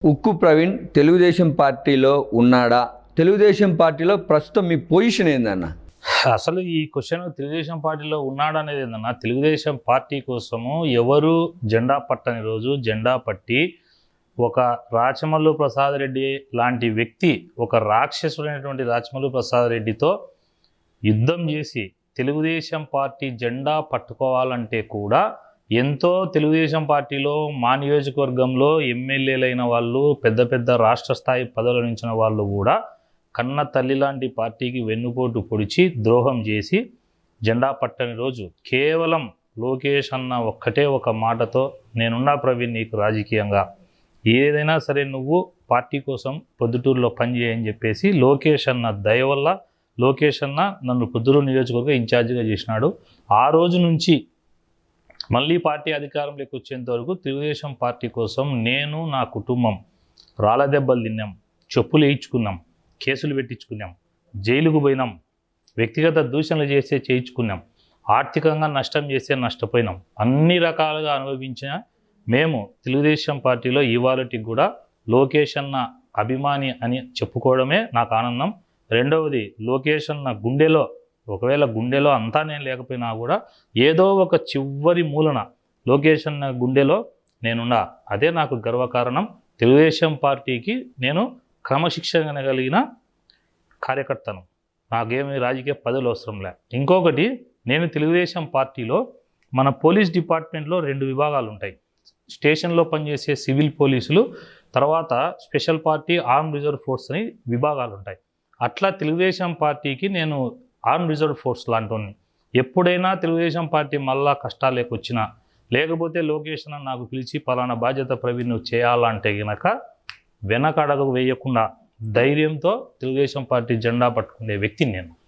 ఉక్కు ప్రవీణ్ తెలుగుదేశం పార్టీలో ఉన్నాడా? తెలుగుదేశం పార్టీలో ప్రస్తుతం మీ పొజిషన్ ఏందన్న? అసలు ఈ క్వశ్చన్ తెలుగుదేశం పార్టీలో ఉన్నాడనేది ఏందన్నా, తెలుగుదేశం పార్టీ కోసము ఎవరు జెండా పట్టని రోజు జెండా పట్టి ఒక రాచమల్లు ప్రసాద్ రెడ్డి లాంటి వ్యక్తి, ఒక రాక్షసుడైనటువంటి రాచమల్లు ప్రసాద్ రెడ్డితో యుద్ధం చేసి తెలుగుదేశం పార్టీ జెండా పట్టుకోవాలంటే కూడా ఎంతో తెలుగుదేశం పార్టీలో మా నియోజకవర్గంలో ఎమ్మెల్యేలైన వాళ్ళు, పెద్ద పెద్ద రాష్ట్ర స్థాయి పదవులు నిలిచిన వాళ్ళు కూడా కన్న తల్లి లాంటి పార్టీకి వెన్నుపోటు పొడిచి ద్రోహం చేసి జెండా పట్టని రోజు కేవలం లోకేష్ అన్న ఒక్కటే ఒక మాటతో నేనున్నా ప్రవీణ్ నీకు రాజకీయంగా ఏదైనా సరే నువ్వు పార్టీ కోసం పొద్దుటూరులో పనిచేయని చెప్పేసి లోకేష్ అన్న దయ వల్ల లోకేష్ అన్న నన్ను పొద్దుటూరు నియోజకవర్గ ఇన్ఛార్జిగా చేసినాడు. ఆ రోజు నుంచి మళ్ళీ పార్టీ అధికారంలోకి వచ్చేంత వరకు తెలుగుదేశం పార్టీ కోసం నేను నా కుటుంబం రాళ్ళ దెబ్బలు తిన్నాం, చెప్పులు వేయించుకున్నాం, కేసులు పెట్టించుకున్నాం, జైలుకు పోయినాం, వ్యక్తిగత దూషణలు చేస్తే చేయించుకున్నాం, ఆర్థికంగా నష్టం చేస్తే నష్టపోయినాం. అన్ని రకాలుగా అనుభవించిన మేము తెలుగుదేశం పార్టీలో ఇవాళకి కూడా లోకేష్ అన్న అభిమాని అని చెప్పుకోవడమే నాకు ఆనందం. రెండవది, లోకేష్ అన్న గుండెలో, ఒకవేళ గుండెలో అంతా నేను లేకపోయినా కూడా ఏదో ఒక చివరి మూలన లోకేష్ అన్న గుండెలో నేనున్నా, అదే నాకు గర్వకారణం. తెలుగుదేశం పార్టీకి నేను క్రమశిక్షణ కలిగిన కార్యకర్తను, నాకేమి రాజకీయ పదవులు అవసరం లే. ఇంకొకటి, నేను తెలుగుదేశం పార్టీలో మన పోలీస్ డిపార్ట్మెంట్లో 2 విభాగాలు ఉంటాయి. స్టేషన్లో పనిచేసే సివిల్ పోలీసులు, తర్వాత special party arm reserve force అని విభాగాలు ఉంటాయి. అట్లా తెలుగుదేశం పార్టీకి నేను ఆర్మ్ రిజర్వ్ ఫోర్స్ లాంటి ఎప్పుడైనా తెలుగుదేశం పార్టీ మళ్ళా కష్టాలకు వచ్చినా, లేకపోతే లోకేష్ అన్న నాకు పిలిచి పలానా బాధ్యత ప్రవీణ్ నువ్వు చేయాలంటే గనక వెనక అడుగు వేయకుండా ధైర్యంతో తెలుగుదేశం పార్టీ జెండా పట్టుకునే వ్యక్తిని నేను.